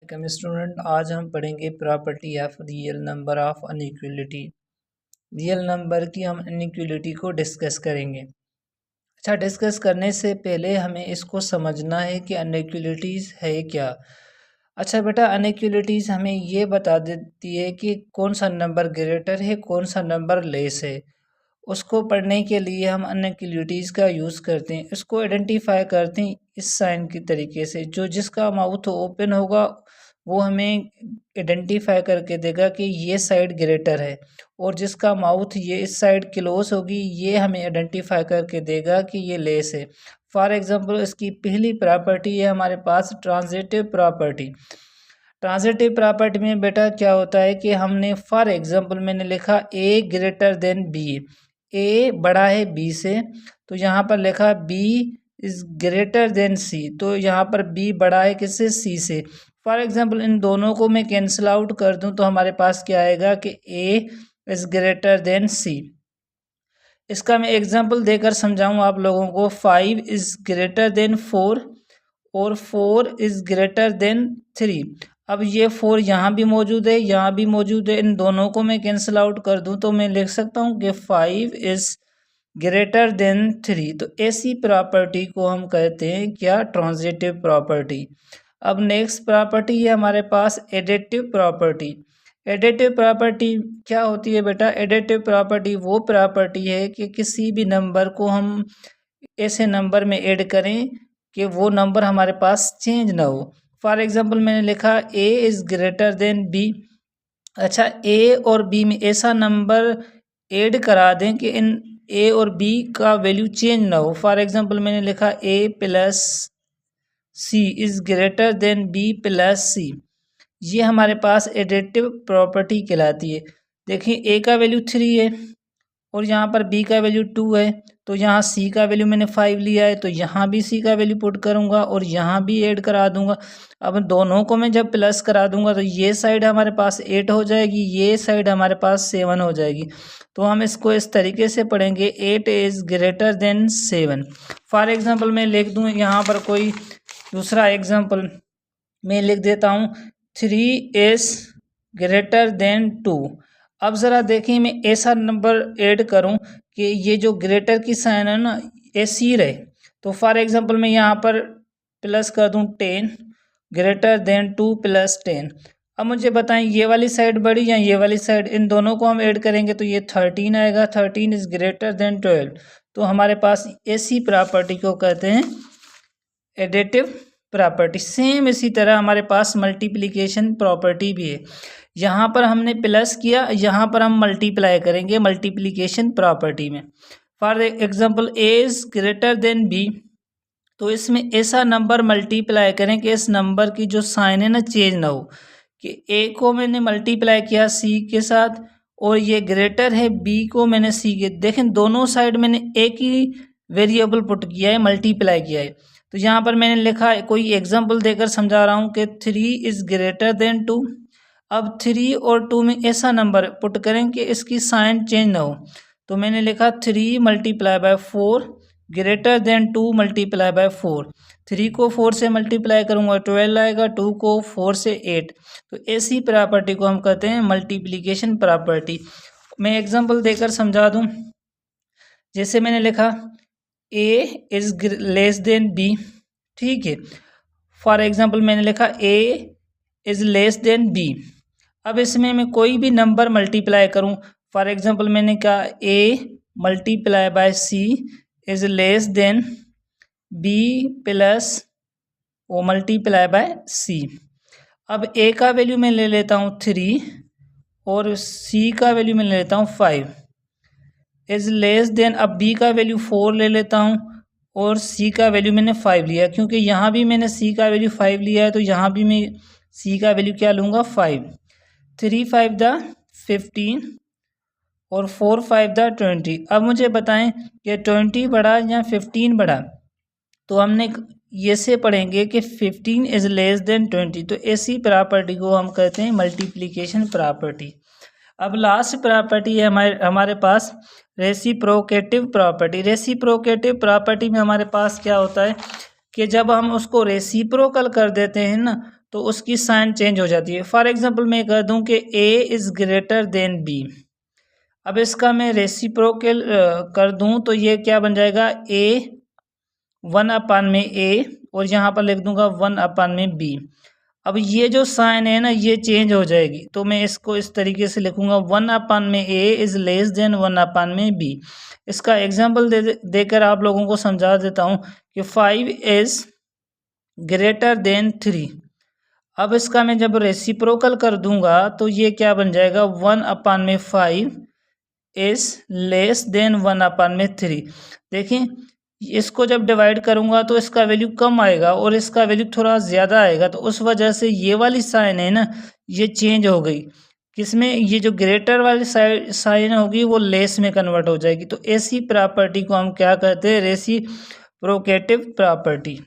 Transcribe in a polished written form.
Welcome student. आज हम पढ़ेंगे property of real number of inequality. Real number की हम अनइक्वलिटी को डिस्कस करेंगे। अच्छा, डिस्कस करने से पहले हमें इसको समझना है कि अनइक्वलिटीज़ है क्या। अच्छा बेटा, अनइक्वलिटीज़ हमें ये बता देती है कि कौन सा नंबर ग्रेटर है, कौन सा नंबर लेस है। उसको पढ़ने के लिए हम अनइक्वलिटीज़ का यूज़ करते हैं। इसको आइडेंटिफाई करते हैं इस साइन के तरीके से। जिसका माउथ ओपन होगा वो हमें आइडेंटिफाई करके देगा कि ये साइड ग्रेटर है, और जिसका माउथ ये इस साइड क्लोज होगी ये हमें आइडेंटिफाई करके देगा कि ये लेस है। फॉर एग्जांपल, इसकी पहली प्रॉपर्टी है हमारे पास ट्रांजिटिव प्रॉपर्टी। ट्रांजिटिव प्रॉपर्टी में बेटा क्या होता है कि हमने फॉर एग्जांपल मैंने लिखा ए ग्रेटर देन बी। ए बड़ा है बी से, तो यहाँ पर लिखा बी इज ग्रेटर देन सी, तो यहाँ पर बी बड़ा है किससे, सी से। फॉर एग्जांपल इन दोनों को मैं कैंसिल आउट कर दूं तो हमारे पास क्या आएगा कि ए इज ग्रेटर देन सी। इसका मैं एग्जांपल देकर समझाऊं आप लोगों को। 5 इज ग्रेटर देन 4 और 4 इज ग्रेटर देन 3। अब ये 4 यहाँ भी मौजूद है, यहाँ भी मौजूद है। इन दोनों को मैं कैंसिल आउट कर दूं तो मैं लिख सकता हूँ कि 5 इज ग्रेटर देन 3। तो ऐसी प्रॉपर्टी को हम कहते हैं क्या, ट्रांजिटिव प्रॉपर्टी। अब नेक्स्ट प्रॉपर्टी है हमारे पास एडिटिव प्रॉपर्टी। एडिटिव प्रॉपर्टी क्या होती है बेटा? एडिटिव प्रॉपर्टी वो प्रॉपर्टी है कि किसी भी नंबर को हम ऐसे नंबर में ऐड करें कि वो नंबर हमारे पास चेंज ना हो। फॉर एग्जांपल मैंने लिखा A is greater than B. अच्छा, ए और बी में ऐसा नंबर ऐड करा दें कि इन ए और बी का वैल्यू चेंज ना हो। फॉर एग्जांपल मैंने लिखा A plus C is greater than B plus C. ये हमारे पास एडिटिव प्रॉपर्टी कहलाती है। देखिए, ए का वैल्यू 3 है और यहाँ पर बी का वैल्यू 2 है, तो यहाँ सी का वैल्यू मैंने 5 लिया है, तो यहाँ भी सी का वैल्यू पुट करूँगा और यहाँ भी ऐड करा दूंगा। अब दोनों को मैं जब प्लस करा दूंगा तो ये साइड हमारे पास 8 हो जाएगी, ये साइड हमारे पास 7 हो जाएगी। तो हम इसको इस तरीके से पढ़ेंगे, 8 is greater then 7। For example मैं लिख दूँ यहाँ पर कोई दूसरा एग्जाम्पल मैं लिख देता हूँ, 3 इज ग्रेटर देन 2। अब ज़रा देखिए, मैं ऐसा नंबर ऐड करूं कि ये जो ग्रेटर की साइन है ना ये सी रहे। तो फॉर एग्जांपल मैं यहाँ पर प्लस कर दूं 10 ग्रेटर देन 2 प्लस 10। अब मुझे बताएं ये वाली साइड बड़ी या ये वाली साइड, इन दोनों को हम ऐड करेंगे तो ये 13 आएगा। 13 इज ग्रेटर देन 12। तो हमारे पास ऐसी प्रॉपर्टी को कहते हैं एडिटिव प्रॉपर्टी। सेम इसी तरह हमारे पास मल्टीप्लिकेशन प्रॉपर्टी भी है। यहाँ पर हमने प्लस किया, यहाँ पर हम मल्टीप्लाई करेंगे मल्टीप्लिकेशन प्रॉपर्टी में। For example A is greater than B, तो इसमें ऐसा नंबर मल्टीप्लाई करें कि इस नंबर की जो साइन है ना चेंज ना हो। कि ए को मैंने मल्टीप्लाई किया सी के साथ और ये ग्रेटर है बी को मैंने सी के, देखें दोनों साइड मैंने एक ही वेरिएबल पुट किया है, मल्टीप्लाई किया है। तो यहाँ पर मैंने लिखा है, कोई एग्जांपल देकर समझा रहा हूँ कि 3 इज ग्रेटर देन 2। अब 3 और 2 में ऐसा नंबर पुट करें कि इसकी साइन चेंज ना हो। तो मैंने लिखा 3 multiply by 4 greater than 2 multiply by 4। 3 को 4 से मल्टीप्लाई करूँगा 12 आएगा, 2 को 4 से 8। तो ऐसी प्रॉपर्टी को हम कहते हैं मल्टीप्लिकेशन प्रॉपर्टी। मैं एग्जांपल देकर समझा दूँ, जैसे मैंने लिखा A is less than B, ठीक है। फॉर एग्जांपल मैंने लिखा A is less than B. अब इसमें मैं कोई भी नंबर मल्टीप्लाई करूं, फॉर एग्जांपल मैंने कहा A multiply by C is less than B plus O multiply by C. अब ए का वैल्यू मैं ले लेता हूँ 3 और सी का वैल्यू मैं ले लेता हूँ 5 इज लेस देन, अब बी का वैल्यू 4 ले लेता हूँ और सी का वैल्यू मैंने 5 लिया, क्योंकि यहाँ भी मैंने सी का वैल्यू 5 लिया है तो यहाँ भी मैं सी का वैल्यू क्या लूँगा, 5। 3 5 द 15 और 4 5 द 20। अब मुझे बताएं कि 20 बड़ा या 15 बड़ा। तो हमने ये से पढ़ेंगे कि 15 इज लेस देन 20। तो ऐसी प्रॉपर्टी को हम कहते हैं मल्टीप्लिकेशन प्रॉपर्टी। अब लास्ट प्रॉपर्टी है हमारे पास रेसिप्रोकेटिव प्रॉपर्टी। रेसिप्रोकेटिव प्रॉपर्टी में हमारे पास क्या होता है कि जब हम उसको रेसिप्रोकल कर देते हैं ना, तो उसकी साइन चेंज हो जाती है। फॉर एग्जांपल मैं कह दूं कि a is greater than b। अब इसका मैं रेसिप्रोकल कर दूं तो ये क्या बन जाएगा, a 1/a और यहाँ पर लिख दूंगा 1/b। अब ये जो साइन है ना ये चेंज हो जाएगी, तो मैं इसको इस तरीके से लिखूंगा 1/a is less then 1/b। इसका एग्जाम्पल देकर आप लोगों को समझा देता हूँ कि 5 इज ग्रेटर देन 3। अब इसका मैं जब रेसिप्रोकल कर दूंगा तो ये क्या बन जाएगा, 1/5 इज लेस देन 1/3। देखें इसको जब डिवाइड करूंगा तो इसका वैल्यू कम आएगा और इसका वैल्यू थोड़ा ज़्यादा आएगा, तो उस वजह से ये वाली साइन है ना ये चेंज हो गई। किसमें, ये जो ग्रेटर वाली साइन होगी वो लेस में कन्वर्ट हो जाएगी। तो ऐसी प्रॉपर्टी को हम क्या कहते हैं, रेसिप्रोकेटिव प्रॉपर्टी।